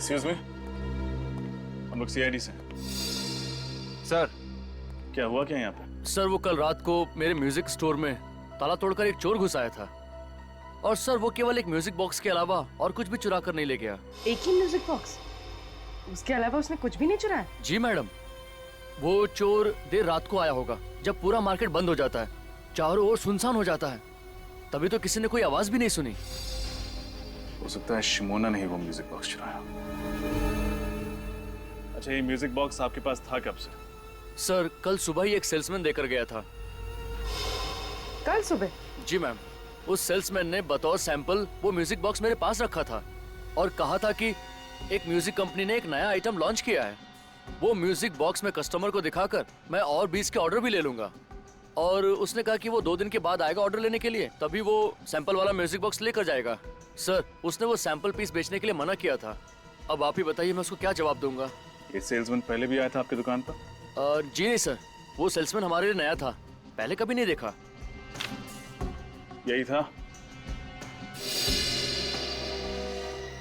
Excuse me, हम लोग CID से। सर। क्या हुआ क्या यहाँ पे? सर वो कल रात को मेरे म्यूजिक स्टोर में ताला तोड़कर एक चोर घुस आया था और सर वो केवल एक म्यूजिक बॉक्स के अलावा और कुछ भी चुरा कर नहीं ले गया। एक ही म्यूजिक बॉक्स? उसके अलावा उसने कुछ भी नहीं चुराया? जी मैडम, वो चोर देर रात को आया होगा जब पूरा मार्केट बंद हो जाता है, चारों ओर सुनसान हो जाता है, तभी तो किसी ने कोई आवाज भी नहीं सुनी। हो सकता है शिमोना ने ही वो म्यूजिक बॉक्स चुराया। अच्छा, ये म्यूजिक बॉक्स आपके पास था कब से? सर कल सुबह ही एक सेल्समैन देकर गया था। कल सुबह? जी मैम, उस सेल्समैन ने बतौर सैंपल वो म्यूजिक बॉक्स मेरे पास रखा था और कहा था कि एक म्यूजिक कंपनी ने एक नया आइटम लॉन्च किया है, वो म्यूजिक बॉक्स में कस्टमर को दिखाकर मैं और 20 के ऑर्डर भी ले लूंगा। और उसने कहा कि वो 2 दिन के बाद आएगा ऑर्डर लेने के लिए, तभी वो सैंपल वाला म्यूजिक बॉक्स लेकर जाएगा। सर उसने वो सैंपल पीस बेचने के लिए मना किया था। अब आप ही बताइए मैं उसको क्या जवाब दूंगा। ये सेल्समैन पहले भी आया था आपकी दुकान पर? जी नहीं सर, वो सेल्समैन हमारे लिए नया था, पहले कभी नहीं देखा। यही था?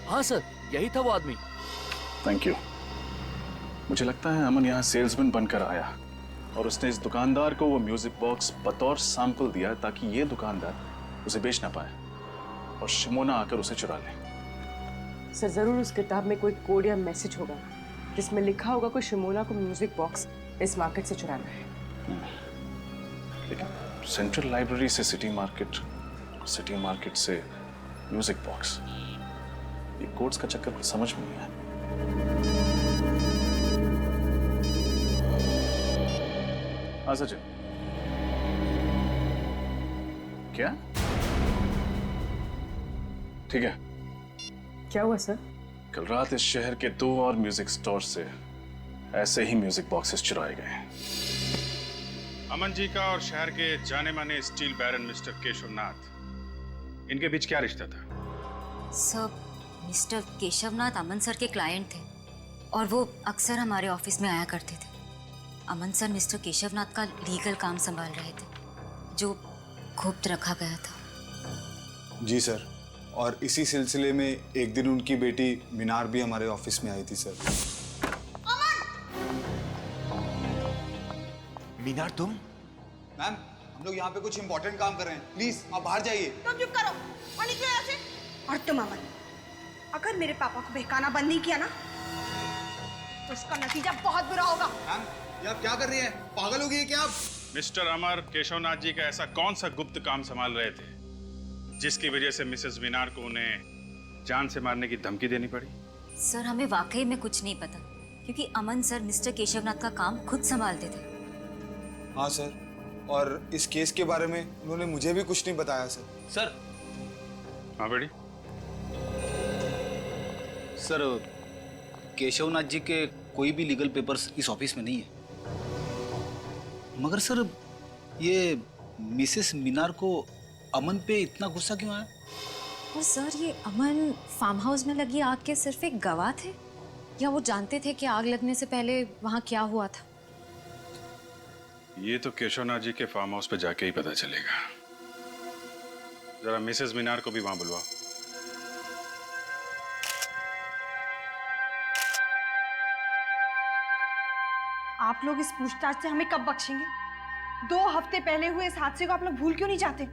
हाँ सर, यही था वो आदमी। Thank you. मुझे लगता है अमन यहाँ सेल्समैन बनकर आया और उसने इस दुकानदार को वो म्यूजिक बॉक्स बतौर सैंपल दिया ताकि ये दुकानदार उसे बेच ना पाए और शिमोना आकर उसे चुरा ले। सर जरूर उस किताब में कोई कोड या मैसेज होगा जिसमें लिखा होगा कोई शिमोना को म्यूजिक बॉक्स इस मार्केट से चुराना है। लेकिन सेंट्रल लाइब्रेरी से सिटी मार्केट से म्यूजिक बॉक्स, ये कोड्स का चक्कर कुछ समझ में नहीं आया। हाँ सचिन, क्या? ठीक है। क्या हुआ सर? कल रात इस शहर के 2 और म्यूजिक स्टोर से ऐसे ही म्यूजिक बॉक्सेस चुराए गए। अमन जी का और शहर के जाने माने स्टील बैरन मिस्टर केशवनाथ, इनके बीच क्या रिश्ता था? सर, मिस्टर केशवनाथ अमन सर के क्लाइंट थे और वो अक्सर हमारे ऑफिस में आया करते थे। अमन सर मिस्टर केशवनाथ का लीगल काम संभाल रहे थे जो गुप्त रखा गया था। जी सर, और इसी सिलसिले में एक दिन उनकी बेटी मीनार भी हमारे ऑफिस में आई थी सर। मीनार तुम? मैम, हम लोग यहाँ पे कुछ इम्पोर्टेंट काम कर रहे हैं, प्लीज आप बाहर जाइए। तुम चुप करो और निकलो यहाँ से। और तुम अमन, अगर मेरे पापा को बहकाना बंद नहीं किया ना तो उसका नतीजा बहुत बुरा होगा। मैम, ये आप क्या कर रही हैं? पागल हो गई है क्या आप? मिस्टर अमर केशवनाथ जी का ऐसा कौन सा गुप्त काम संभाल रहे थे जिसकी वजह से मिसेस मीनार को उन्हें जान से मारने की धमकी देनी पड़ी? सर हमें वाकई में कुछ नहीं पता क्योंकि अमन सर मिस्टर केशवनाथ का काम खुद संभालते थे। हाँ सर, और इस केस के बारे में उन्होंने मुझे भी कुछ नहीं बताया सर। सर। हाँ बेटी। सर केशवनाथ जी के कोई भी लीगल पेपर्स इस ऑफिस में नहीं है, मगर सर ये मिसेस मीनार को अमन पे इतना गुस्सा क्यों आया? और सर ये अमन फार्म हाउस में लगी आग के सिर्फ एक गवाह थे या वो जानते थे कि आग लगने से पहले वहां क्या हुआ था? ये तो केशवनाथ जी के फार्म हाउस पे जाके ही पता चलेगा। जरा मिसेस मीनार को भी वहां बुलवाओ। आप लोग इस पूछताछ से हमें कब बख्शेंगे? 2 हफ्ते पहले हुए इस हादसे को आप लोग भूल क्यों नहीं जाते?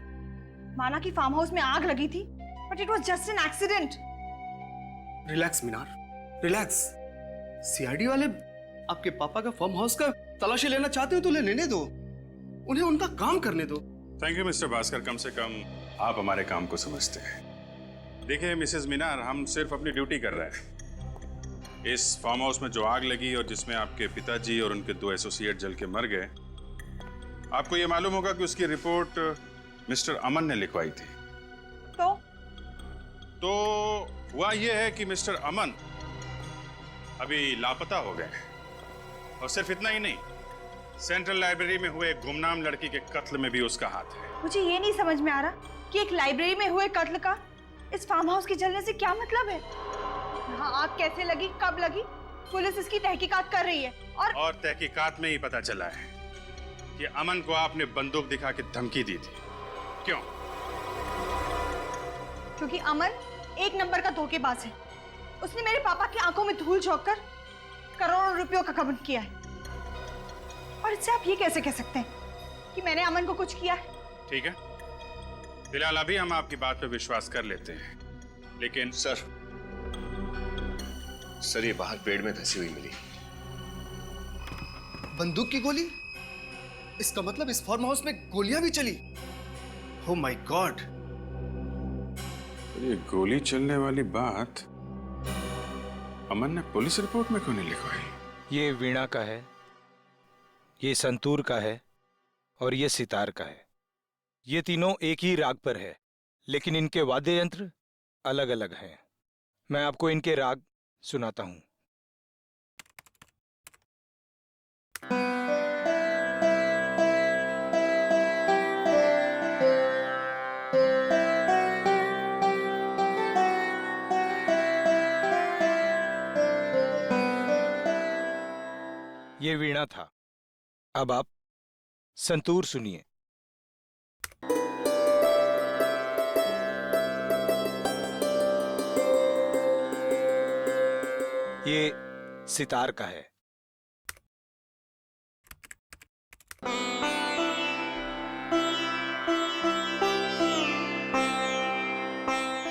माना कि फार्म हाउस में आग लगी थी, but it was just an accident. Relax Minar, relax. CID वाले आपके पापा का फार्म हाउस का तलाशी लेना चाहते हो तो लेने दो, उन्हें उनका काम करने दो। थैंक यू मिस्टर भास्कर, कम से कम आप हमारे काम को समझते हैं। देखिए मिसेस मीनार, हम सिर्फ अपनी ड्यूटी कर रहे हैं। इस फार्म हाउस में जो आग लगी और जिसमें आपके पिताजी और उनके 2 एसोसिएट जल के मर गए, आपको ये मालूम होगा कि उसकी रिपोर्ट मिस्टर अमन ने लिखवाई थी। तो हुआ यह है कि मिस्टर अमन अभी लापता हो गए और सिर्फ इतना ही नहीं, सेंट्रल लाइब्रेरी में हुए एक गुमनाम लड़की के कत्ल में भी उसका हाथ है। मुझे ये नहीं समझ में आ रहा कि एक लाइब्रेरी में हुए कत्ल का इस फार्म हाउस के जलने से क्या मतलब है? यहाँ आग कैसे लगी, कब लगी, पुलिस इसकी तहकीकात कर रही है और तहकीकात में ही पता चला है कि अमन को आपने बंदूक दिखा के धमकी दी थी। क्यों? क्योंकि अमन एक नंबर का धोखेबाज है उसने मेरे पापा की आंखों में धूल झोंक कर करोड़ों रुपयों का कबूल किया है। और इससे आप ये कैसे कह सकते हैं कि मैंने अमन को कुछ किया है? ठीक है, फिलहाल अभी हम आपकी बात पे विश्वास कर लेते हैं, लेकिन सर ये बाहर पेड़ में धंसी हुई मिली। बंदूक की गोली? इसका मतलब इस फार्म हाउस में गोलियां भी चली। Oh my God. ये गोली चलने वाली बात अमन ने पुलिस रिपोर्ट में क्यों नहीं लिखवाई? ये वीणा का है, ये संतूर का है और ये सितार का है। ये तीनों एक ही राग पर है, लेकिन इनके वाद्य यंत्र अलग अलग हैं। मैं आपको इनके राग सुनाता हूं। ये वीणा था, अब आप संतूर सुनिए। ये सितार का है।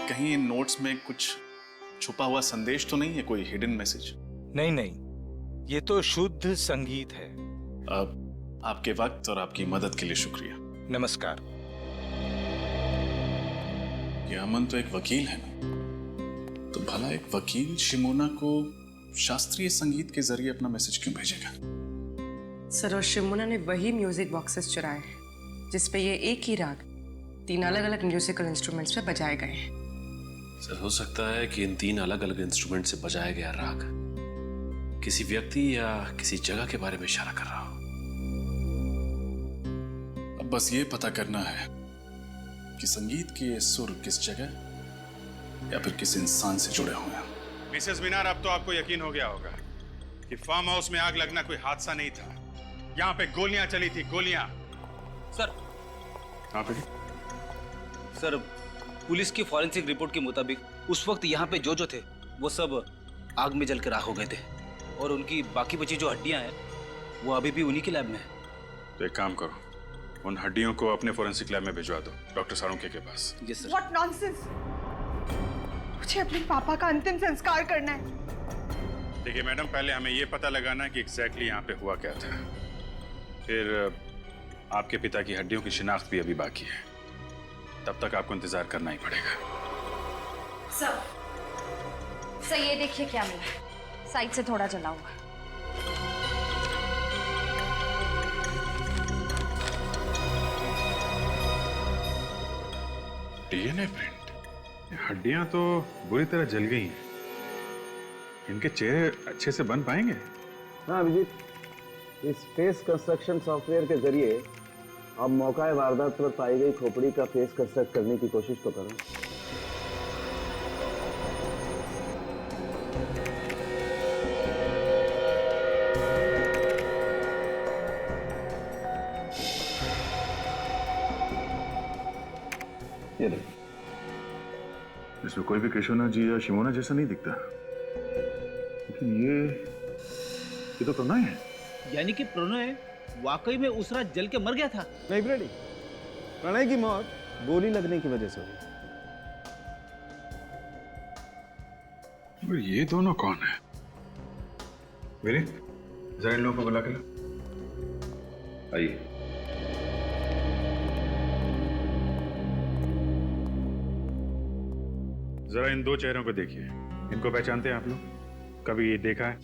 कहीं इन नोट्स में कुछ छुपा हुआ संदेश तो नहीं है, कोई हिडन मैसेज? नहीं नहीं, ये तो शुद्ध संगीत है। अब आपके वक्त और आपकी मदद के लिए शुक्रिया। नमस्कार। ये अमन तो एक वकील है ना, तो भला एक वकील शिमोना को शास्त्रीय संगीत के जरिए अपना मैसेज क्यों भेजेगा? सर, और शिमोना ने वही म्यूजिक बॉक्सेस चुराए हैं जिसपे ये एक ही राग 3 अलग अलग म्यूजिकल इंस्ट्रूमेंट्स पे बजाए गए हैं। सर हो सकता है कि इन 3 अलग अलग इंस्ट्रूमेंट से बजाया गया राग किसी व्यक्ति या किसी जगह के बारे में इशारा कर रहा हो। अब बस ये पता करना है कि संगीत के ये सुर किस जगह या फिर किस इंसान से जुड़े हुए हैं। मिसेस मीनार, अब तो आपको यकीन हो गया होगा कि फार्म हाउस में आग लगना कोई हादसा नहीं था। यहाँ पे गोलियां चली थी, गोलियां। सर। हाँ बेटी। सर, पुलिस की फॉरेंसिक रिपोर्ट के मुताबिक उस वक्त यहाँ पे जो थे वो सब आग में जल के राख हो गए थे, और उनकी बाकी बची जो हड्डियां हैं वो अभी भी उन्हीं के लैब में है। तो एक काम करो, उन हड्डियों को अपने फॉरेंसिक लैब में भिजवा दो, डॉक्टर साळुंखे के पास। Yes sir. What nonsense! मुझे अपने पापा का अंतिम संस्कार करना है। देखिए मैडम, पहले हमें ये पता लगाना है कि एग्जैक्टली यहाँ पे हुआ क्या था, फिर आपके पिता की हड्डियों की शिनाख्त भी अभी बाकी है, तब तक आपको इंतजार करना ही पड़ेगा। सर ये देखिए क्या मिला, साइड से थोड़ा जला हुआ। DNA print. हड्डियां तो बुरी तरह जल गई हैं। इनके चेहरे अच्छे से बन पाएंगे? हाँ अभिजीत, इस फेस कंस्ट्रक्शन सॉफ्टवेयर के जरिए अब मौका वारदात पर पाई गई खोपड़ी का फेस कंस्ट्रक्ट करने की कोशिश तो करो। ये देखो, इसमें कोई भी केशवनाथ जी या शिमोना जैसा नहीं दिखता, लेकिन ये तो प्रणय है। यानी कि प्रणय वाकई में उस रात जल के मर गया था? नहीं प्रणय, प्रणय की मौत गोली लगने की वजह से हुई। और ये दोनों कौन है? मेरे जरा इन लोगों को बुला के लो। आइए। जरा इन 2 चेहरों को देखिए, इनको पहचानते हैं आप लोग? कभी ये देखा है?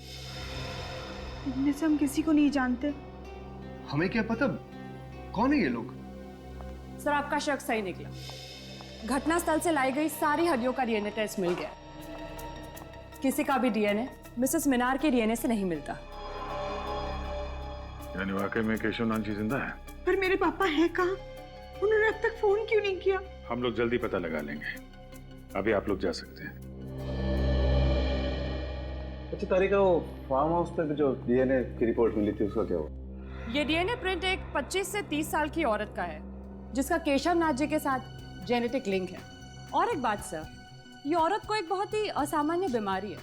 इनमें से हम किसी को नहीं जानते। हमें क्या पता कौन है ये लोग? सर आपका शक सही निकला। घटनास्थल से लाई गई सारी हड्डियों का डीएनए टेस्ट मिल गया। किसी का भी डीएनए मिसेस मीनार के डीएनए से नहीं मिलता। यानी वाकई में केशवनाथ जी जिंदा है? पर मेरे पापा हैं कहाँ? उन्होंने अब तक फोन क्यों नहीं किया? हम लोग जल्दी पता लगा लेंगे, अभी आप लोग जा सकते हैं। अच्छा तारिका, वो फार्म हाउस पे जो डीएनए की रिपोर्ट मिली थी उसका क्या हुआ? ये डीएनए प्रिंट एक 25 से 30 साल की औरत का है जिसका केशवनाथ जी के साथ जेनेटिक लिंक है। और एक बात सर, ये औरत को एक बहुत ही असामान्य बीमारी है,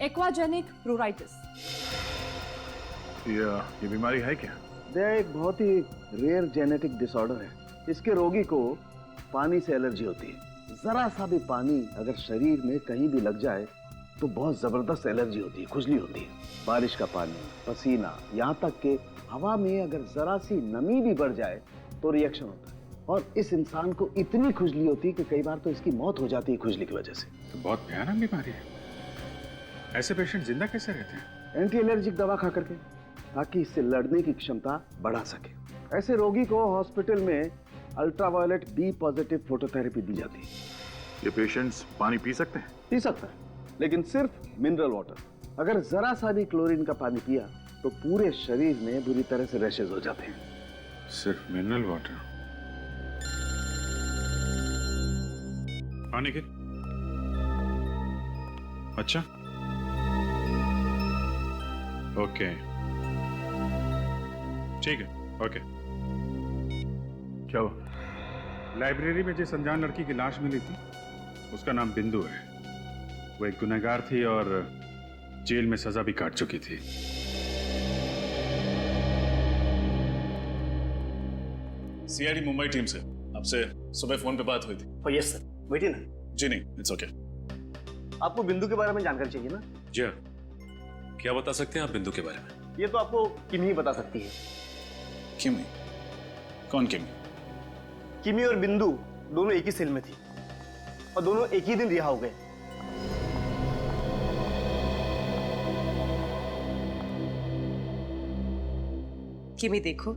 एक्वाजेनिक प्लूराइटिस। ये बीमारी है क्या? यह एक बहुत ही रेयर जेनेटिक डिसऑर्डर है। इसके रोगी को पानी से एलर्जी होती है। जरा सा भी पानी अगर शरीर में कहीं भी लग जाए तो बहुत जबरदस्त एलर्जी होती है, खुजली होती है। बारिश का पानी, पसीना, यहाँ तक कि हवा में अगर जरा सी नमी भी बढ़ जाए तो रिएक्शन होता है। और इस इंसान को इतनी खुजली होती है कि कई बार तो इसकी मौत हो जाती है खुजली की वजह से। तो बहुत भयानक बीमारी है। ऐसे पेशेंट जिंदा कैसे रहते हैं? एंटी एलर्जिक दवा खा करके, ताकि इससे लड़ने की क्षमता बढ़ा सके। ऐसे रोगी को हॉस्पिटल में अल्ट्रावायलेट बी पॉजिटिव फोटोथेरेपी दी जाती है। ये पेशेंट्स पानी पी सकते हैं? पी सकता है, लेकिन सिर्फ मिनरल वाटर। अगर जरा सा भी क्लोरीन का पानी पिया तो पूरे शरीर में बुरी तरह से रैशेज हो जाते हैं। सिर्फ मिनरल वाटर? पानी के? अच्छा, ओके, ठीक है, ओके। क्या हुआ? लाइब्रेरी में जिस अनजान लड़की की लाश मिली थी उसका नाम बिंदु है। वो एक गुनहगार थी और जेल में सजा भी काट चुकी थी। सीआईडी मुंबई टीम से आपसे सुबह फोन पे बात हुई थी। यस सर, बैठिए ना। जी नहीं, इट्स ओके। आपको बिंदु के बारे में जानकारी चाहिए ना? जी हाँ। क्या बता सकते हैं आप बिंदु के बारे में? ये तो आपको किमी ही बता सकती है। किमी? कौन किमी? किमी और बिंदु दोनों एक ही सेल में थी और दोनों एक ही दिन रिहा हो गए। किमी देखो,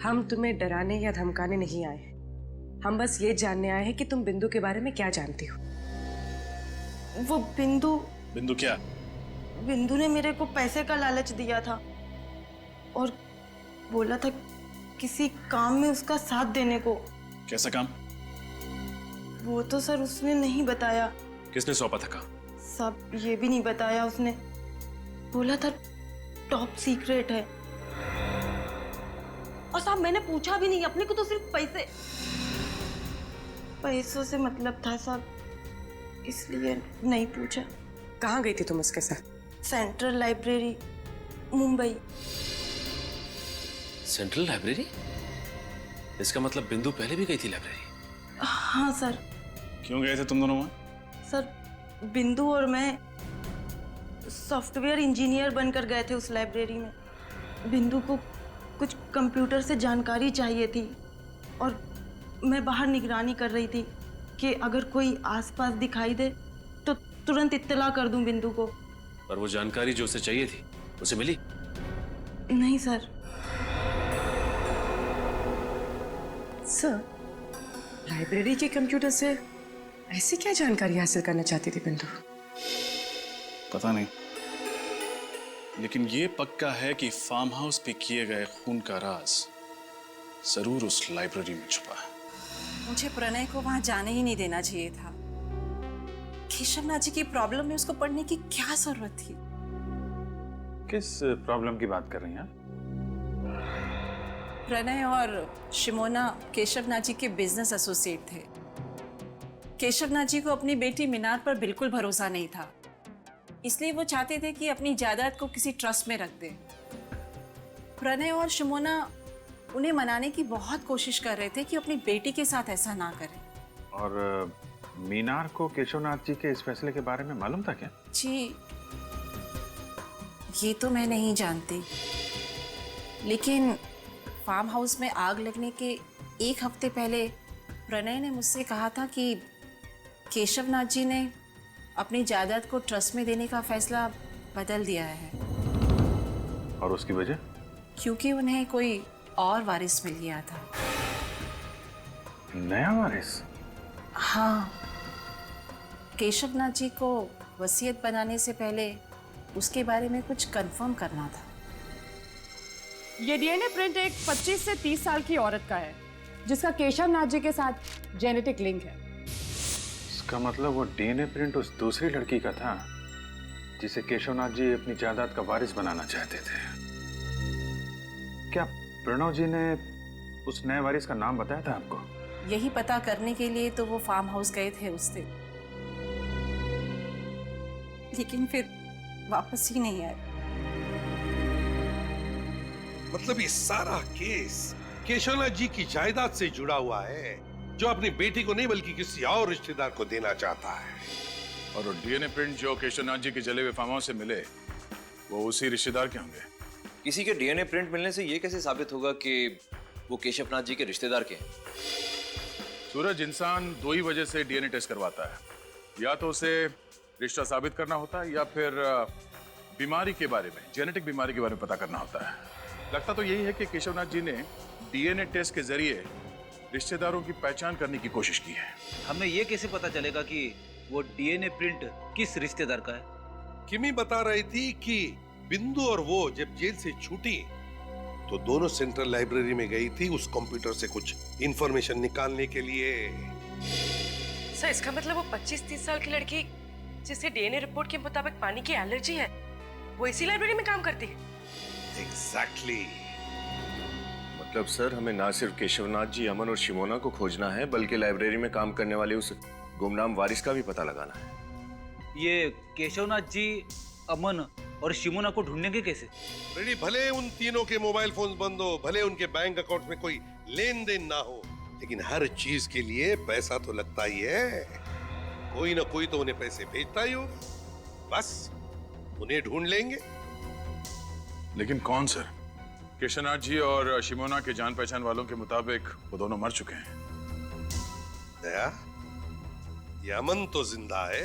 हम तुम्हें डराने या धमकाने नहीं आए। हम बस ये जानने आए हैं कि तुम बिंदु के बारे में क्या जानती हो। वो बिंदु क्या? बिंदु ने मेरे को पैसे का लालच दिया था और बोला था किसी काम में उसका साथ देने को। कैसा काम? वो तो सर उसने नहीं बताया। किसने सौंपा था काम? सब ये भी नहीं बताया उसने। बोला था टॉप सीक्रेट है। और साहब मैंने पूछा भी नहीं, अपने को तो सिर्फ पैसों से मतलब था साहब, इसलिए नहीं पूछा। कहाँ गई थी तुम उसके साथ? Central library, Mumbai. Central library? इसका मतलब बिंदु पहले भी गई थी लाइब्रेरी? हाँ सर। क्यों गए थे तुम दोनों वहाँ? सर बिंदु और मैं सॉफ्टवेयर इंजीनियर बनकर गए थे उस लाइब्रेरी में। बिंदु को कुछ कंप्यूटर से जानकारी चाहिए थी और मैं बाहर निगरानी कर रही थी कि अगर कोई आसपास दिखाई दे तो तुरंत इत्तला कर दूं बिंदु को। पर वो जानकारी जो उसे चाहिए थी उसे मिली? नहीं सर। सर, लाइब्रेरी के कंप्यूटर से ऐसी क्या जानकारी हासिल करना चाहती थी बिंदु? पता नहीं, लेकिन ये पक्का है कि फार्म हाउस पे किए गए खून का राज जरूर उस लाइब्रेरी में छुपा है। मुझे प्रणय को वहां जाने ही नहीं देना चाहिए था। केशवनाथ जी की प्रॉब्लम में उसको पढ़ने की क्या जरूरत थी? किस प्रॉब्लम की बात कर रही हैं? प्रणय और शिमोना केशवनाथ जी के बिजनेस एसोसिएट थे। केशवनाथ जी को अपनी बेटी मीनार पर बिल्कुल भरोसा नहीं था, इसलिए वो चाहते थे कि अपनी जायदाद को किसी ट्रस्ट में रख दें। प्रणय और शिमोना उन्हें मनाने की बहुत कोशिश कर रहे थे कि अपनी बेटी के साथ ऐसा ना करें। और मीनार को केशवनाथ जी के इस फैसले के बारे में मालूम था क्या? जी, ये तो मैं नहीं जानती, लेकिन फार्म हाउस में आग लगने के एक हफ्ते पहले प्रणय ने मुझसे कहा था कि केशवनाथ जी ने अपनी जायदाद को ट्रस्ट में देने का फैसला बदल दिया है। और उसकी वजह? क्योंकि उन्हें कोई और वारिस मिल गया था। नया वारिस? हाँ, केशवनाथ जी को वसीयत बनाने से पहले उसके बारे में कुछ कंफर्म करना था। ये डीएनए प्रिंट एक 25 से 30 साल की औरत का है जिसका केशवनाथ जी के साथ जेनेटिक लिंक है। इसका मतलब वो डीएनए प्रिंट उस दूसरी लड़की का था जिसे केशवनाथ जी अपनी जायदाद का वारिस बनाना चाहते थे। क्या प्रणव जी ने उस नए वारिस का नाम बताया था आपको? यही पता करने के लिए तो वो फार्म हाउस गए थे उस दिन। लेकिन फिर वापस ही नहीं आए। मतलब ये सारा केस केशवनाथ जी की जायदाद से जुड़ा हुआ है, जो अपनी बेटी को नहीं बल्कि किसी और रिश्तेदार को देना चाहता है। और वो डीएनए प्रिंट जो केशवनाथ जी के जले हुए फार्म हाउस से मिले, वो उसी रिश्तेदार के होंगे। किसी के डीएनए प्रिंट मिलने से ये कैसे साबित होगा कि वो केशवनाथ जी के रिश्तेदार के हैं? सूरज, इंसान दो ही वजह से डीएनए टेस्ट करवाता है, या तो उसे रिश्ता साबित करना होता है, या फिर बीमारी के बारे में, जेनेटिक बीमारी के बारे में पता करना होता है। लगता तो यही है कि केशवनाथ जी ने डीएनए टेस्ट के जरिए रिश्तेदारों की पहचान करने की कोशिश की है। हमें ये कैसे पता चलेगा कि वो डीएनए प्रिंट किस रिश्तेदार का है? किमी बता रही थी कि बिंदु और वो जब जेल से छूटी तो दोनों सेंट्रल लाइब्रेरी में गई थी उस कंप्यूटर से कुछ इंफॉर्मेशन निकालने के लिए। सर, इसका मतलब वो 25-30 साल की लड़की जिसे डीएनए रिपोर्ट के मुताबिक पानी की एलर्जी है, वो इसी लाइब्रेरी में काम करती है। एग्जैक्टली। मतलब सर, हमें ना सिर्फ केशवनाथ जी, अमन और शिमोना को खोजना है, बल्कि लाइब्रेरी में काम करने वाले उस गुमनाम वारिस का भी पता लगाना है। ये केशवनाथ जी, अमन और शिमोना को ढूंढेंगे कैसे? रेडी, भले उन तीनों के मोबाइल फोन बंद हो, भले उनके बैंक अकाउंट में कोई लेन देन ना हो, लेकिन हर चीज के लिए पैसा तो लगता ही है। कोई ना कोई तो उन्हें पैसे भेजता ही होगा। बस उन्हें ढूंढ लेंगे। लेकिन कौन सर? केशवनाथ जी और शिमोना के जान पहचान वालों के मुताबिक वो दोनों मर चुके हैं। दया, ये अमन तो जिंदा है,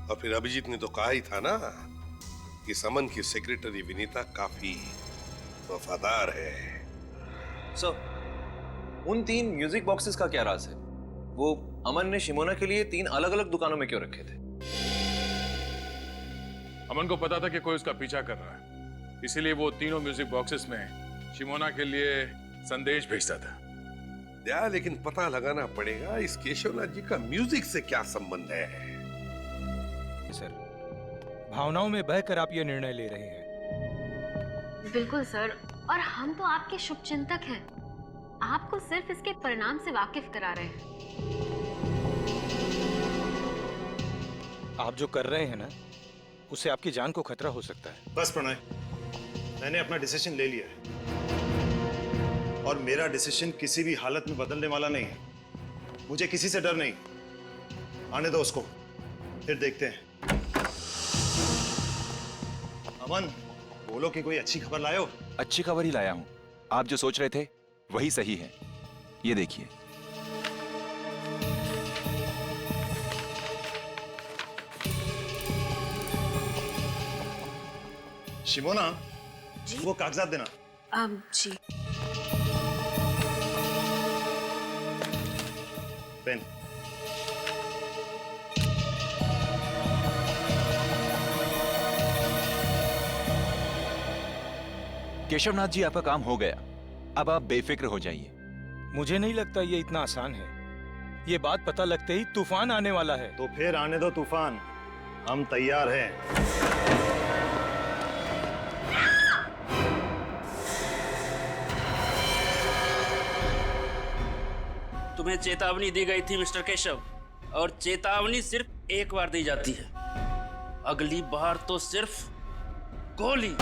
और फिर अभिजीत ने तो कहा ही था ना कि समन की सेक्रेटरी विनीता काफी वफादार है। सर, उन 3 म्यूजिक बॉक्सेस का क्या राज है? वो अमन ने शिमोना के लिए 3 अलग-अलग दुकानों में क्यों रखे थे? अमन को पता था कि कोई उसका पीछा कर रहा है, इसीलिए वो तीनों म्यूजिक बॉक्सेस में शिमोना के लिए संदेश भेजता था। दया, लेकिन पता लगाना पड़ेगा इस केशवनाथ जी का म्यूजिक से क्या संबंध है। सर, भावनाओं में बहकर आप ये निर्णय ले रहे हैं। बिल्कुल सर, और हम तो आपके शुभचिंतक हैं, आपको सिर्फ इसके परिणाम से वाकिफ करा रहे हैं। आप जो कर रहे हैं ना, उससे आपकी जान को खतरा हो सकता है। बस प्रणय, मैंने अपना डिसीजन ले लिया है, और मेरा डिसीजन किसी भी हालत में बदलने वाला नहीं है। मुझे किसी से डर नहीं। आने दो उसको, फिर देखते हैं। अमन, बोलो कि कोई अच्छी खबर लाए हो। अच्छी खबर ही लाया हूं। आप जो सोच रहे थे वही सही है। ये देखिए। शिमोना, वो कागजात देना। जी। पेन। केशवनाथ जी, आपका काम हो गया। अब आप बेफिक्र हो जाइए। मुझे नहीं लगता ये इतना आसान है। ये बात पता लगते ही तूफान आने वाला है। तो फिर आने दो तूफान, हम तैयार हैं। तुम्हें चेतावनी दी गई थी मिस्टर केशव, और चेतावनी सिर्फ एक बार दी जाती है, अगली बार तो सिर्फ गोली।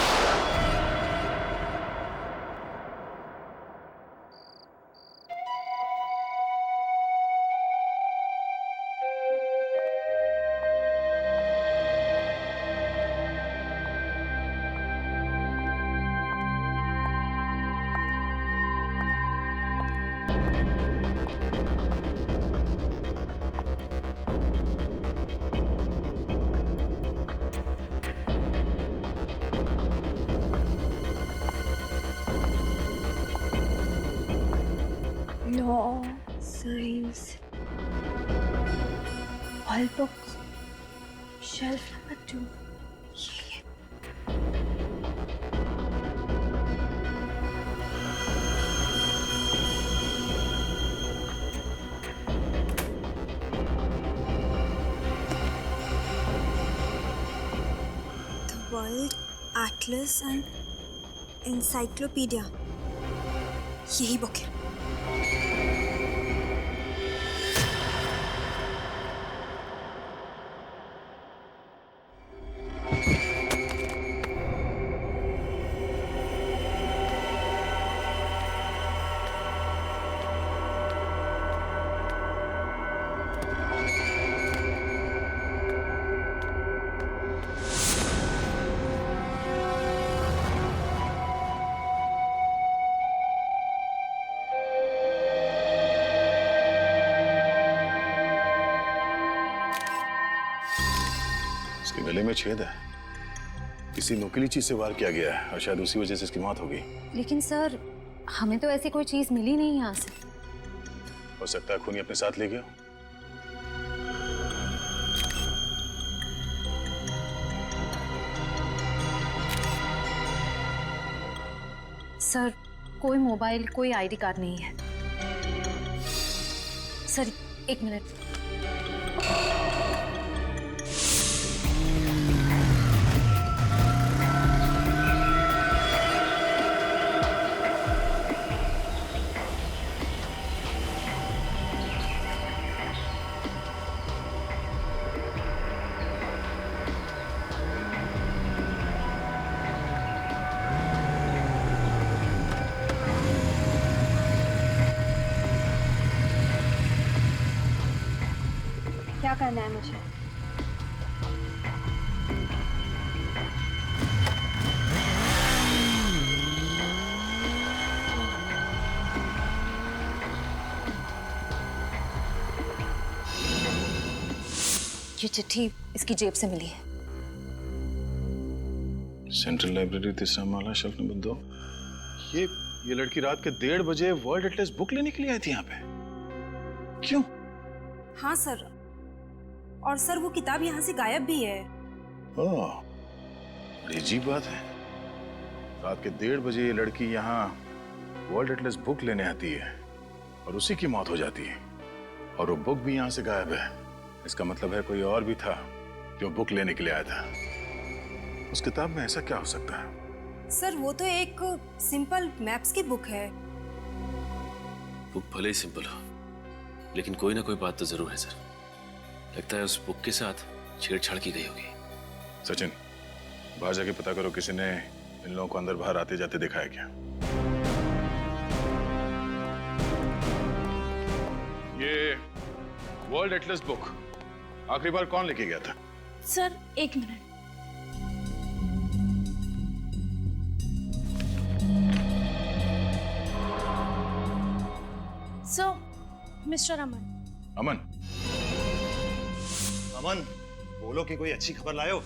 Law, science, all books, shelf number 2. The World Atlas and Encyclopedia, यही बुक है। इसके गले में छेद है, किसी नुकीली चीज से वार किया गया है और शायद उसी वजह से इसकी मौत हो गई। लेकिन सर, हमें तो ऐसी कोई चीज मिली नहीं यहाँ से। हो सकता है खूनी अपने साथ ले गया। सर, कोई मोबाइल, कोई आईडी कार्ड नहीं है। सर, एक मिनट। क्या करना है मुझे? ये चिट्ठी इसकी जेब से मिली है। सेंट्रल लाइब्रेरी, तीसरा माला, शेल्फ नंबर 2। ये लड़की रात के 1:30 बजे वर्ल्ड एटलस बुक लेने के लिए आई थी यहाँ पे। क्यों? हाँ सर, और सर वो किताब यहाँ से गायब भी है। ओह, बड़ी अजीब बात है। रात के 1:30 बजे ये लड़की यहाँ वर्ल्ड एटलस बुक लेने आती है और उसी की मौत हो जाती है, और वो बुक भी यहाँ से गायब है। इसका मतलब है कोई और भी था जो बुक लेने के लिए आया था। उस किताब में ऐसा क्या हो सकता है? सर वो तो एक सिंपल मैप्स की बुक है। बुक भले ही सिंपल हो, लेकिन कोई ना कोई बात तो जरूर है सर। लगता है उस बुक के साथ छेड़छाड़ की गई होगी। सचिन, बाहर जाके पता करो किसी ने इन लोगों को अंदर बाहर आते जाते देखा है क्या। ये वर्ल्ड एटलस बुक आखिरी बार कौन लेके गया था? सर एक मिनट। सो मिस्टर अमन। अमन? अमन, बोलो कि कोई अच्छी खबर लायो।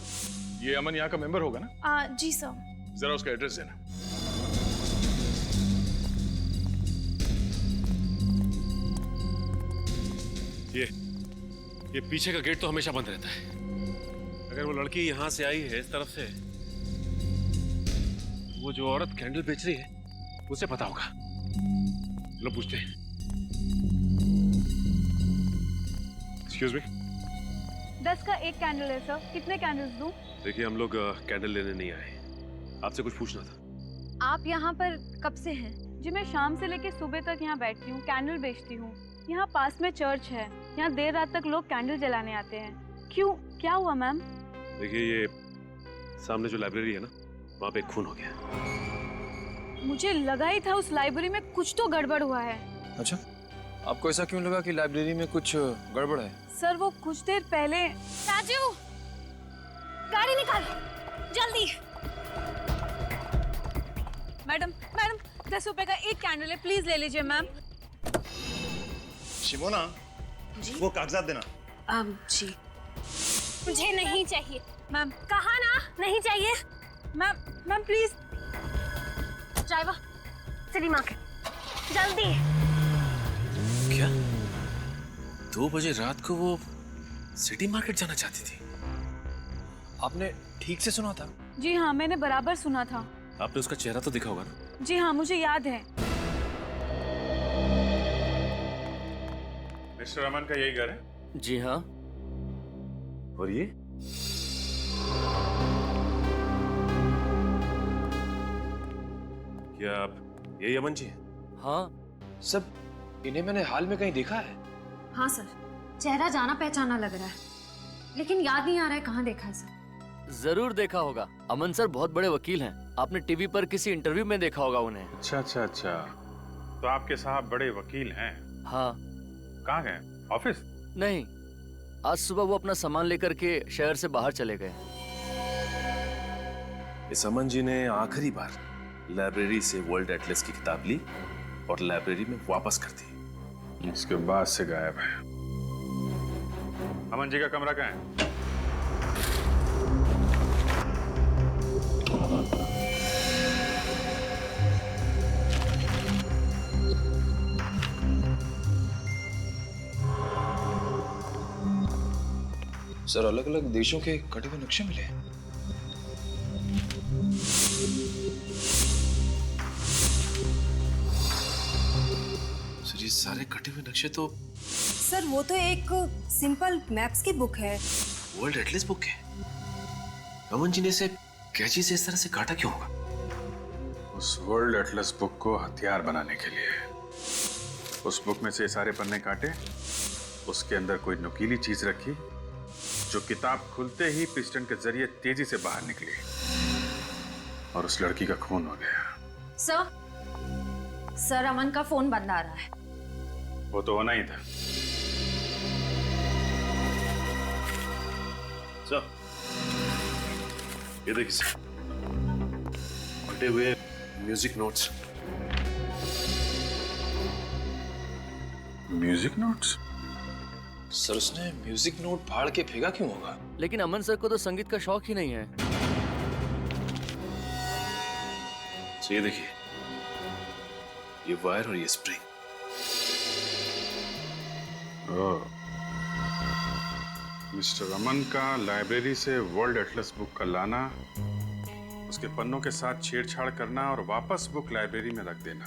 ये अमन यहाँ का मेंबर होगा ना? जी सर। जरा उसका एड्रेस देना। ये पीछे का गेट तो हमेशा बंद रहता है। अगर वो लड़की यहाँ से आई है इस तरफ से, वो जो औरत कैंडल बेच रही है उसे पता होगा। चलो पूछते हैं। Excuse me. 10 का एक कैंडल है सर, कितने कैंडल्स दूं? देखिए, हम लोग कैंडल लेने नहीं आए, आपसे कुछ पूछना था। आप यहाँ पर कब से हैं? जी मैं शाम से लेके सुबह तक यहाँ बैठती हूँ, कैंडल बेचती हूँ। यहाँ पास में चर्च है, यहाँ देर रात तक लोग कैंडल जलाने आते हैं। क्यों, क्या हुआ मैम? देखिए, ये सामने जो लाइब्रेरी है ना, वहाँ पे एक खून हो गया। मुझे लगा ही था उस लाइब्रेरी में कुछ तो गड़बड़ हुआ है। अच्छा, आपको ऐसा क्यों लगा कि लाइब्रेरी में कुछ गड़बड़ है? सर वो कुछ देर पहले। राजू, गाड़ी निकाल जल्दी। मैडम 10 रुपए का एक कैंडल है, प्लीज ले लीजिए मैम। शिमोना, वो कागजात देना। जी मुझे नहीं चाहिए मैम। कहा ना नहीं चाहिए। Ma'am please. Driver city market जल्दी। क्या 2 बजे रात को वो सिटी मार्केट जाना चाहती थी? आपने ठीक से सुना था? जी हाँ, मैंने बराबर सुना था। आपने उसका चेहरा तो देखा होगा ना? जी हाँ, मुझे याद है। मिस्टर अमन का यही घर है? जी हाँ। और ये? क्या आप यही अमन जी हैं? हाँ सब, इन्हें मैंने हाल में कहीं देखा है। हाँ सर, चेहरा जाना पहचाना लग रहा है, लेकिन याद नहीं आ रहा है कहाँ देखा है सर। जरूर देखा होगा, अमन सर बहुत बड़े वकील हैं। आपने टीवी पर किसी इंटरव्यू में देखा होगा उन्हें। अच्छा, तो आपके साहब बड़े वकील हैं? हाँ। कहाँ गए? ऑफिस? नहीं, आज सुबह वो अपना सामान लेकर के शहर से बाहर चले गए। इस अमन जी ने आखिरी बार लाइब्रेरी से वर्ल्ड एटलस की किताब ली और लाइब्रेरी में वापस कर दी। इसके बाद से गायब है। अमन जी का कमरा कहाँ है? सर अलग अलग देशों के कटे हुए नक्शे मिले हैं। सर ये सारे कटे हुए नक्शे तो सर वो तो एक सिंपल मैप्स की बुक है। वर्ल्ड एटलस बुक है। अमन जी ने इसे कैची से इस तरह से काटा क्यों होगा? उस वर्ल्ड एटलस बुक को हथियार बनाने के लिए। उस बुक में से सारे पन्ने काटे, उसके अंदर कोई नुकीली चीज रखी जो किताब खुलते ही पिस्टन के जरिए तेजी से बाहर निकली और उस लड़की का खून हो गया। सर अमन का फोन बंद आ रहा है। वो तो होना ही था। सर ये देखिए सर, कटे हुए music notes. Music notes? Sir उसने म्यूजिक नोट फाड़ के फेंका क्यों होगा? लेकिन अमन सर को तो संगीत का शौक ही नहीं है। तो ये देखिए, ये वायर और ये स्प्रिंग। मिस्टर अमन का लाइब्रेरी से वर्ल्ड एटलस बुक का लाना, उसके पन्नों के साथ छेड़छाड़ करना और वापस बुक लाइब्रेरी में रख देना।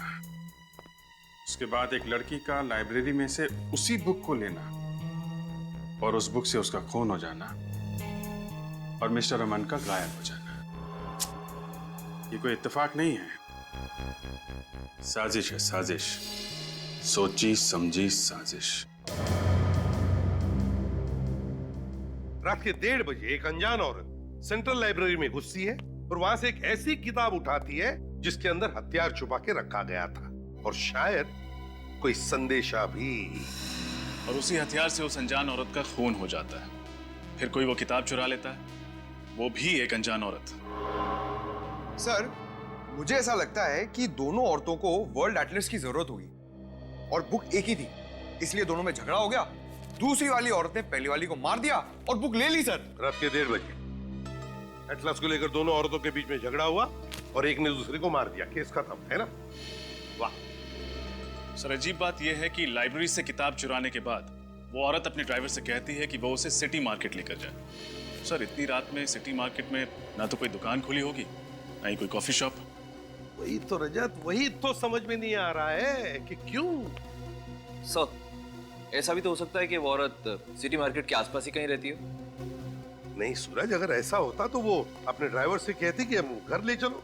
उसके बाद एक लड़की का लाइब्रेरी में से उसी बुक को लेना और उस बुक से उसका खून हो जाना और मिस्टर अमन का गायब हो जाना। ये कोई इत्तेफाक नहीं है, साजिश है, साजिश। सोची समझी साजिश। रात के 1:30 बजे एक अनजान औरत सेंट्रल लाइब्रेरी में घुसती है और वहां से एक ऐसी किताब उठाती है जिसके अंदर हथियार छुपा के रखा गया था और शायद कोई संदेशा भी। और उसी हथियार से उस अनजान औरत का खून हो जाता है। फिर कोई वो किताब चुरा लेता है, वो भी एक अनजान औरत। सर मुझे ऐसा लगता है कि दोनों औरतों को वर्ल्ड एटलस की जरूरत होगी और बुक एक ही थी, इसलिए दोनों में झगड़ा हो गया। दूसरी वाली औरत ने पहली वाली को मार दिया और बुक ले ली। सर रात के 1:30 बजे एटलस को लेकर दोनों औरतों के बीच में झगड़ा हुआ और एक ने दूसरे को मार दिया। केस खत्म, है ना? वाह। सर अजीब बात यह है कि लाइब्रेरी से किताब चुराने के बाद वो औरत अपने ड्राइवर से कहती है कि वो उसे सिटी मार्केट लेकर जाए। सर इतनी रात में सिटी मार्केट में ना तो कोई दुकान खुली होगी, ना ही कोई कॉफी शॉप। वही तो रजत, वही तो समझ में नहीं आ रहा है कि क्यों। सर ऐसा भी तो हो सकता है कि वो औरत सिटी मार्केट के आसपास ही कहीं रहती हो। नहीं सूरज, अगर ऐसा होता तो वो अपने ड्राइवर से कहती कि हम घर ले चलो।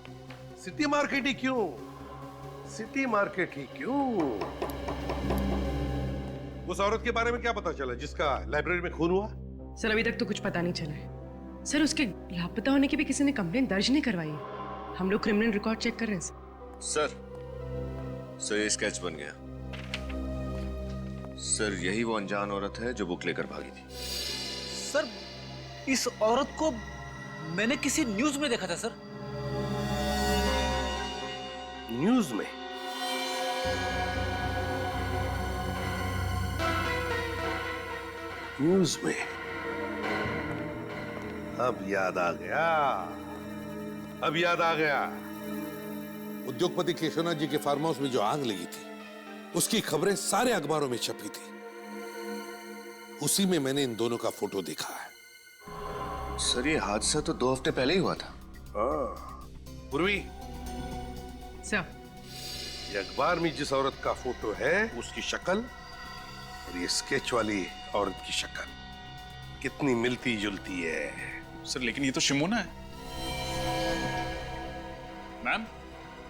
सिटी मार्केट ही क्यों? सिटी मार्केट ही क्यों? उस औरत के बारे में क्या पता चला जिसका लाइब्रेरी में खून हुआ? सर अभी तक तो कुछ पता नहीं चला है। सर उसके लापता होने की भी किसी ने कंप्लेंट दर्ज नहीं करवाई है। हम लोग क्रिमिनल रिकॉर्ड चेक कर रहे हैं। सर ये स्केच बन गया। सर यही वो अनजान औरत है जो बुक लेकर भागी थी। सर इस औरत को मैंने किसी न्यूज में देखा था। सर न्यूज में? न्यूज में? अब याद आ गया, अब याद आ गया। उद्योगपति केशवनाथ जी के फार्म हाउस में जो आग लगी थी उसकी खबरें सारे अखबारों में छपी थी। उसी में मैंने इन दोनों का फोटो देखा है। सर ये हादसा तो 2 हफ्ते पहले ही हुआ था। पूर्वी सर, ये अखबार में जिस औरत का फोटो है उसकी शक्ल और ये स्केच वाली औरत की शक्ल कितनी मिलती जुलती है। सर लेकिन ये तो शिमोना है। मैम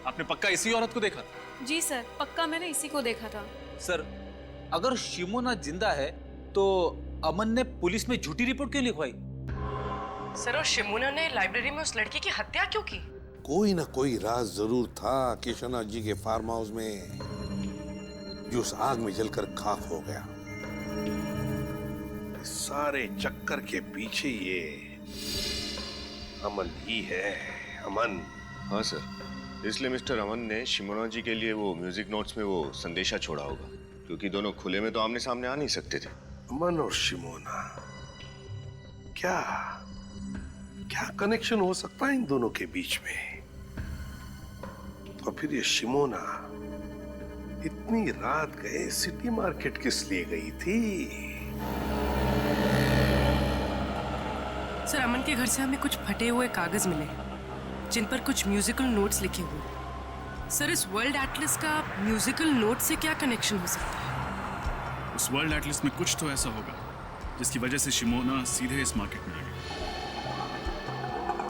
आपने पक्का इसी औरत को देखा था? जी सर, पक्का मैंने इसी को देखा था। सर अगर शिमोना जिंदा है तो अमन ने पुलिस में झूठी रिपोर्ट क्यों लिखवाई? सर और शिमोना ने लाइब्रेरी में उस लड़की की हत्या क्यों की? कोई ना कोई राज जरूर था केशवनाथ जी के फार्म हाउस में जो उस आग में जलकर खाक हो गया। सारे चक्कर के पीछे ये अमन ही है। अमन। हाँ सर, इसलिए मिस्टर अमन ने शिमोना जी के लिए वो म्यूजिक नोट्स में वो संदेशा छोड़ा होगा, क्योंकि दोनों खुले में तो आमने सामने आ नहीं सकते थे। अमन और शिमोना, क्या क्या कनेक्शन हो सकता है इन दोनों के बीच में? तो फिर ये शिमोना इतनी रात गए सिटी मार्केट किस लिए गई थी? सर, अमन के घर से हमें कुछ फटे हुए कागज मिले जिन पर कुछ म्यूजिकल नोट्स लिखे हुए। सर, इस वर्ल्ड एटलस का म्यूजिकल नोट से क्या कनेक्शन हो सकता है? उस वर्ल्ड एटलस में कुछ तो ऐसा होगा जिसकी वजह से शिमोना सीधे इस मार्केट में आ गई।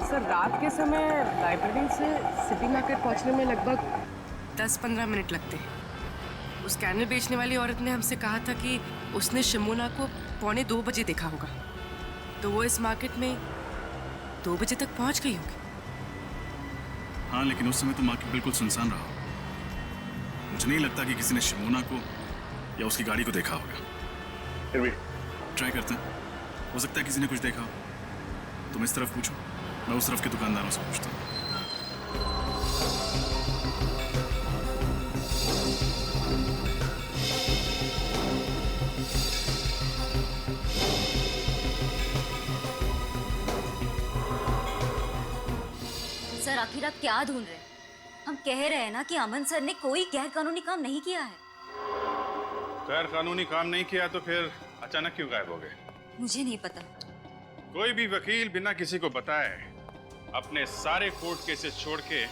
सर, रात के समय लाइब्रेरी से सिटी मार्केट पहुंचने में लगभग 10-15 मिनट लगते हैं। उस कैंडल बेचने वाली औरत ने हमसे कहा था कि उसने शिमोना को 1:45 बजे देखा होगा, तो वो इस मार्केट में 2 बजे तक पहुंच गई होगी। हाँ, लेकिन उस समय तो मार्केट बिल्कुल सुनसान रहा। मुझे नहीं लगता कि किसी ने शिमोना को या उसकी गाड़ी को देखा होगा। फिर भी ट्राई करते हैं, हो सकता है किसी ने कुछ देखा हो। तुम इस तरफ पूछो, मैं उस तरफ के दुकानदारों से पूछता हूँ। सर, आखिर आप क्या ढूंढ रहे हैं? हम कह रहे हैं ना कि अमन सर ने कोई गैर कानूनी काम नहीं किया है। गैर कानूनी काम नहीं किया तो फिर अचानक क्यों गायब हो गए? मुझे नहीं पता। कोई भी वकील बिना किसी को बताए अपने सारे कोर्ट केसेस छोड़ के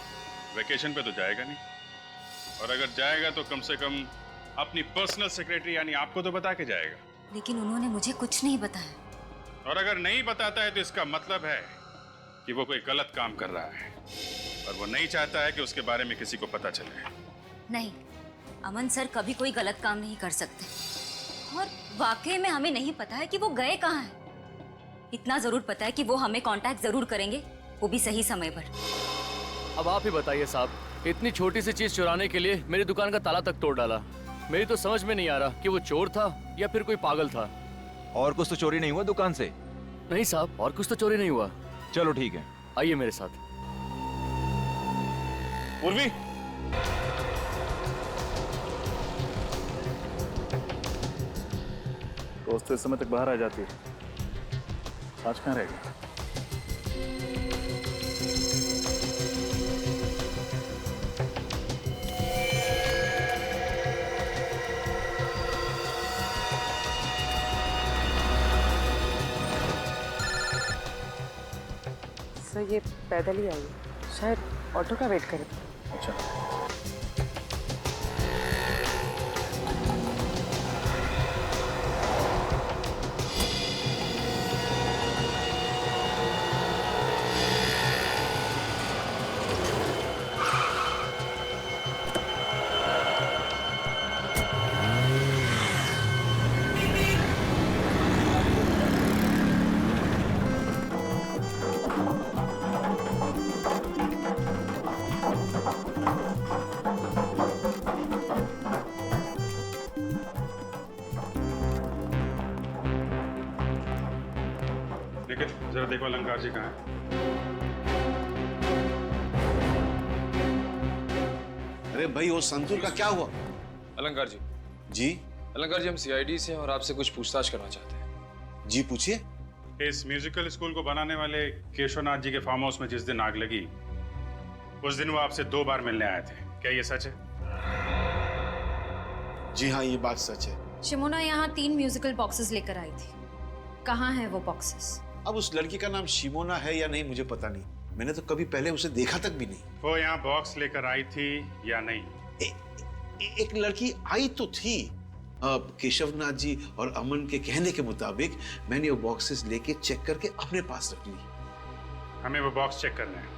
वेकेशन पे तो जाएगा नहीं, और अगर जाएगा तो कम से कम अपनी पर्सनल सेक्रेटरी यानी आपको तो बता के जाएगा। लेकिन उन्होंने मुझे कुछ नहीं बताया। और अगर नहीं बताता है तो इसका मतलब है कि वो कोई गलत काम कर रहा है और वो नहीं चाहता है कि उसके बारे में किसी को पता चले। नहीं, अमन सर कभी कोई गलत काम नहीं कर सकते, और वाकई में हमें नहीं पता है कि वो गए कहाँ हैं। इतना जरूर पता है कि वो हमें कांटेक्ट जरूर करेंगे, वो भी सही समय पर। अब आप ही बताइए साहब, इतनी छोटी सी चीज चुराने के लिए मेरी दुकान का ताला तक तोड़ डाला। मेरी तो समझ में नहीं आ रहा कि वो चोर था या फिर कोई पागल था। और कुछ तो चोरी नहीं हुआ दुकान से? नहीं साहब, और कुछ तो चोरी नहीं हुआ। चलो ठीक है, आइए मेरे साथ। उर्वी, दोस्त इस समय तक बाहर आ जाती है, आज कहाँ रहेगी? सर, ये पैदल ही आई, शायद ऑटो का वेट करे। अच्छा, लेकिन जरा देखो अलंकार जी कहाँ हैं? अरे भाई, वो संतूर का क्या हुआ? अलंकार जी। जी? अलंकार जी, हम सीआईडी से हैं और आपसे कुछ पूछताछ करना चाहते हैं। जी पूछिए। इस म्यूजिकल स्कूल को बनाने वाले केशवनाथ जी के फार्म हाउस में जिस दिन आग लगी, उस दिन वो आपसे 2 बार मिलने आए थे, क्या ये सच है? जी हाँ, ये बात सच है। शिमोना यहाँ 3 म्यूजिकल बॉक्सेस लेकर आई थी। कहाँ हैं वो बॉक्सेस? अब उस लड़की का नाम शिमोना है या नहीं मुझे पता नहीं, मैंने तो कभी पहले उसे देखा तक भी नहीं। वो यहाँ बॉक्स लेकर आई थी या नहीं? एक लड़की आई तो थी। केशवनाथ जी और अमन के कहने के मुताबिक मैंने वो बॉक्सेस लेके चेक करके अपने पास रख ली। हमें वो बॉक्स चेक करना है।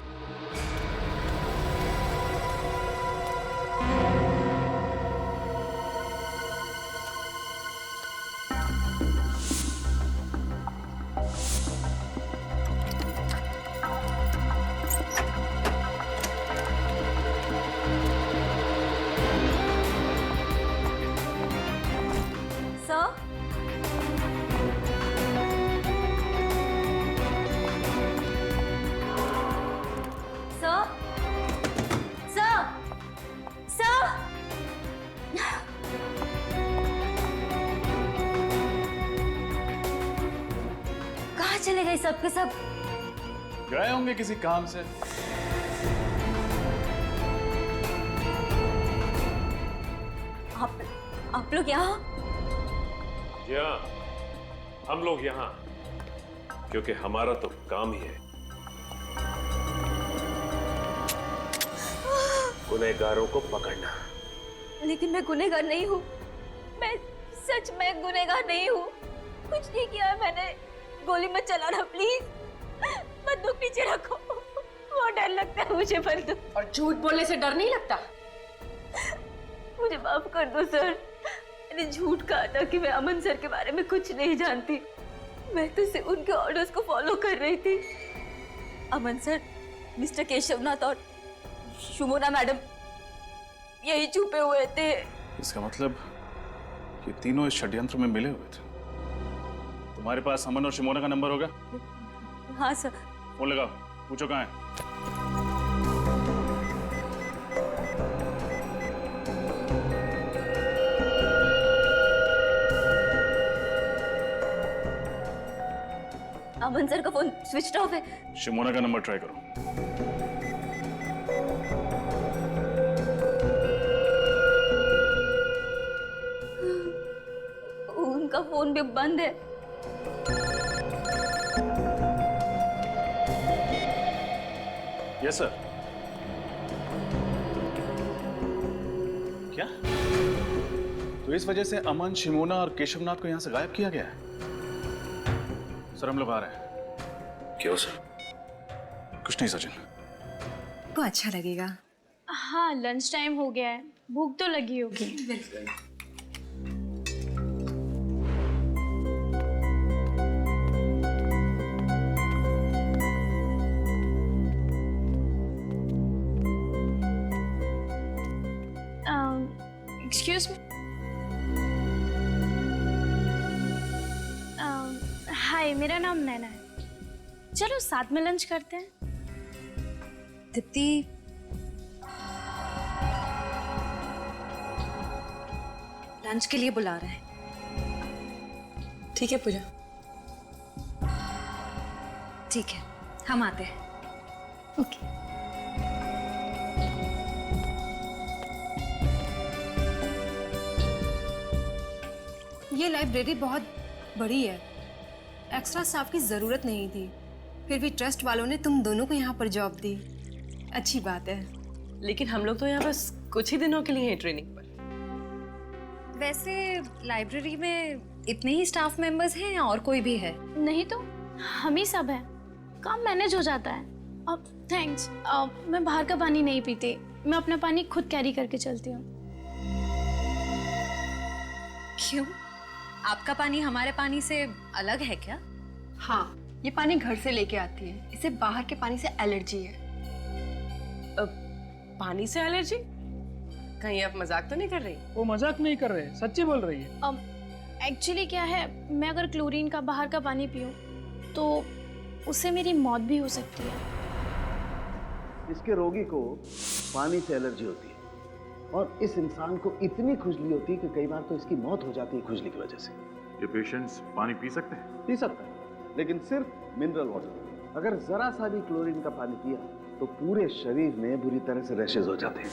चले गए सब के सब? गए होंगे किसी काम से। आप लोग यहाँ? जी हाँ, हम लोग यहाँ। क्योंकि हमारा तो काम ही है गुनहगारों को पकड़ना। लेकिन मैं गुनहगार नहीं हूँ। मैं सच में गुनहगार नहीं हूँ। कुछ नहीं किया है मैंने। गोली मत चलाना प्लीज। बंदूक नीचे रखो। बहुत डर लगता है मुझे बंदूक। और झूठ बोलने से डर नहीं लगता? मुझे माफ कर दो सर। मैंने झूठ कहा था कि मैं अमन सर के बारे में कुछ नहीं जानती। मैं तो सिर्फ उनके ऑर्डर्स को फॉलो कर रही थी। अमन सर, मिस्टर केशवनाथ और शुमोना मैडम यही छुपे हुए थे। इसका मतलब ये तीनों इस षड्यंत्र में मिले हुए थे। तुम्हारे पास अमन और शिमोना का नंबर होगा? हाँ सर। फोन लगाओ, पूछो कहाँ है। अमन सर का फोन स्विच ऑफ है। शिमोना का नंबर ट्राई करो। उनका फोन भी बंद है। Yes sir. क्या? तो इस वजह से अमन, शिमोना और केशवनाथ को यहां से गायब किया गया है? सर हम लोग आ रहे हैं। क्यों सर? कुछ नहीं सचिन। को अच्छा लगेगा। हाँ, लंच टाइम हो गया है, भूख तो लगी होगी। Excuse me. हाय, मेरा नाम नैना है। चलो साथ में लंच करते हैं। दीप्ति, लंच के लिए बुला रहे हैं। ठीक है पूजा। ठीक है, हम आते हैं। ओके। ये लाइब्रेरी बहुत बड़ी है। एक्स्ट्रा स्टाफ की जरूरत नहीं थी, फिर भी ट्रस्ट वालों ने तुम दोनों को यहाँ पर जॉब दी। अच्छी बात है। लेकिन हम लोग तो यहाँ बस कुछ ही दिनों के लिए हैं ट्रेनिंग पर। वैसे लाइब्रेरी में इतने ही स्टाफ मेंबर्स हैं या और कोई भी है? नहीं तो हम ही सब हैं। काम मैनेज हो जाता है। अब थैंक्स। मैं बाहर का पानी नहीं पीती, मैं अपना पानी खुद कैरी करके चलती हूँ। क्यों? आपका पानी हमारे पानी से अलग है क्या? हाँ, ये पानी घर से लेके आती है। इसे बाहर के पानी से एलर्जी है। पानी से एलर्जी? कहीं आप मजाक तो नहीं कर रही? वो मजाक नहीं कर रहे, सच्ची बोल रही है। एक्चुअली क्या है, मैं अगर क्लोरीन का बाहर का पानी पीऊँ तो उससे मेरी मौत भी हो सकती है। इसके रोगी को पानी से एलर्जी होती है और इस इंसान को इतनी खुजली होती है कि कई बार तो इसकी मौत हो जाती है खुजली की वजह से। ये पेशेंट्स पानी पी सकते हैं? पी सकता है, लेकिन सिर्फ मिनरल वाटर। अगर जरा सा भी क्लोरीन का पानी पिया तो पूरे शरीर में बुरी तरह से रैशेज हो जाते हैं।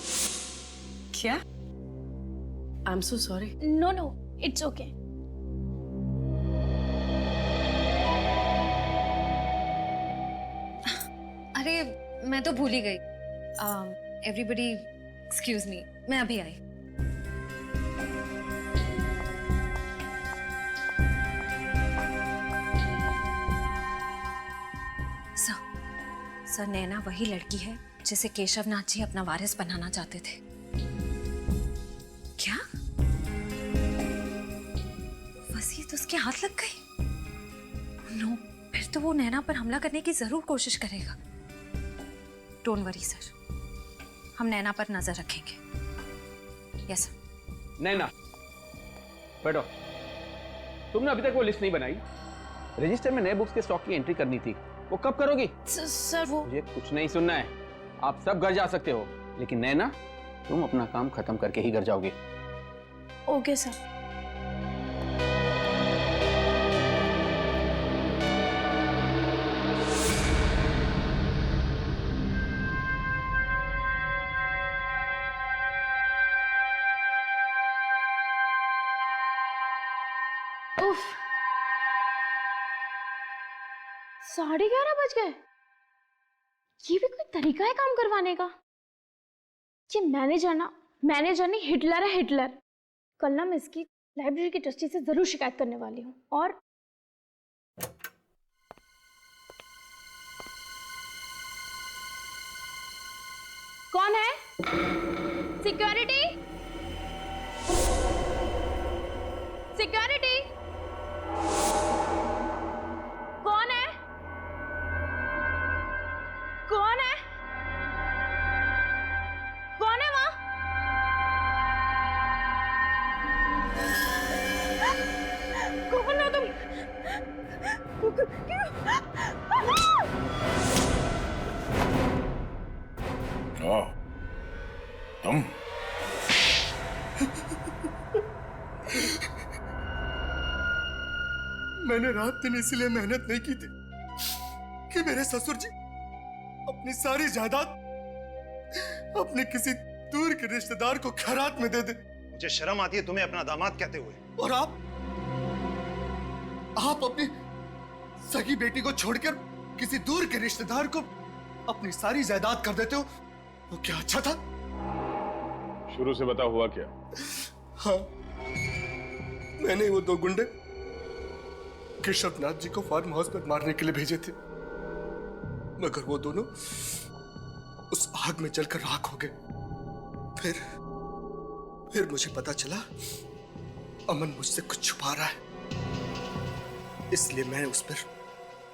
क्या? I am so sorry. No no, it's okay. अरे मैं तो भूल ही गई। एवरीबडी एक्सक्यूज मी, मैं अभी आई। सर, नैना वही लड़की है जिसे केशवनाथ जी अपना वारिस बनाना चाहते थे। क्या वसीयत उसके हाथ लग गई? नो, फिर तो वो नैना पर हमला करने की जरूर कोशिश करेगा। डोंट वरी सर, हम नैना पर नजर रखेंगे। Yes sir. नैना, बैठो। तुमने अभी तक वो लिस्ट नहीं बनाई। रजिस्टर में नए बुक्स के स्टॉक की एंट्री करनी थी, वो कब करोगी? सर वो मुझे कुछ नहीं सुनना है। आप सब घर जा सकते हो, लेकिन नैना, तुम अपना काम खत्म करके ही घर जाओगे। Okay sir. 11:30 बज गए। ये भी कोई तरीका है काम करवाने का? ये मैनेजर नहीं हिटलर है, हिटलर। कल ना मैं इसकी लाइब्रेरी की ट्रस्टी से जरूर शिकायत करने वाली हूँ। और कौन है? सिक्योरिटी, सिक्योरिटी, कौन है? कौन है? कौन है वहां? कौन हो तुम? तुम मैंने रात दिन इसलिए मेहनत नहीं की थी कि मेरे ससुर जी अपनी सारी जायदाद अपने किसी दूर के रिश्तेदार को खैरात में दे दे। मुझे शर्म आती है तुम्हें अपना दामाद कहते हुए। और आप अपनी सगी बेटी को छोड़कर किसी दूर के रिश्तेदार को अपनी सारी जायदाद कर देते हो, तो क्या अच्छा था? शुरू से बता हुआ क्या? हाँ, मैंने वो 2 गुंडे केशवनाथ जी को फार्म हाउस पर मारने के लिए भेजे थे, मगर वो दोनों उस आग में जलकर राख हो गए। फिर मुझे पता चला अमन मुझसे कुछ छुपा रहा है, इसलिए मैंने उस पर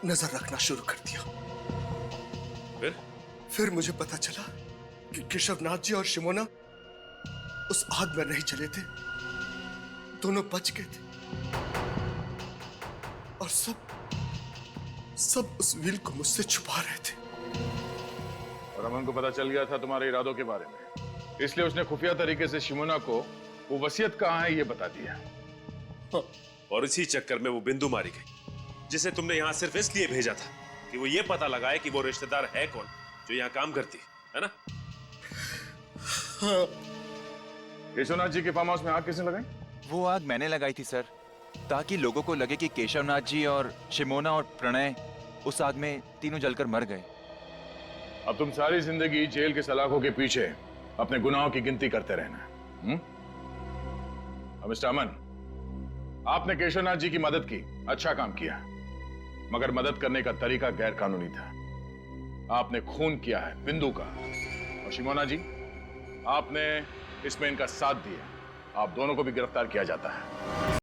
नजर रखना शुरू कर दिया। फिर मुझे पता चला कि केशवनाथ जी और शिमोना उस आग में नहीं जले थे, दोनों बच गए थे। और सब उस व्हील को मुझसे छुपा रहे थे। और अमन को पता चल गया था तुम्हारे इरादों के बारे में, इसलिए उसने खुफिया तरीके से शिमोना को वो वसीयत कहाँ है ये बता दिया। और इसी चक्कर में वो बिंदु मारी गई, जिसे तुमने यहाँ सिर्फ इसलिए भेजा था कि वो ये पता लगाए कि वो रिश्तेदार है कौन जो यहाँ काम करती है ना? केशवनाथ जी के फार्म हाउस में आग किसने लगाई? वो आग मैंने लगाई थी सर, ताकि लोगों को लगे कि केशवनाथ जी और शिमोना और प्रणय उस आग में तीनों जलकर मर गए। अब तुम सारी जिंदगी जेल के सलाखों के पीछे अपने गुनाहों की गिनती करते रहना। मिस्टर अमन, आपने केशवनाथ जी की मदद की, अच्छा काम किया, मगर मदद करने का तरीका गैर कानूनी था। आपने खून किया है बिंदु का, और शिमोना जी आपने इसमें इनका साथ दिया। आप दोनों को भी गिरफ्तार किया जाता है।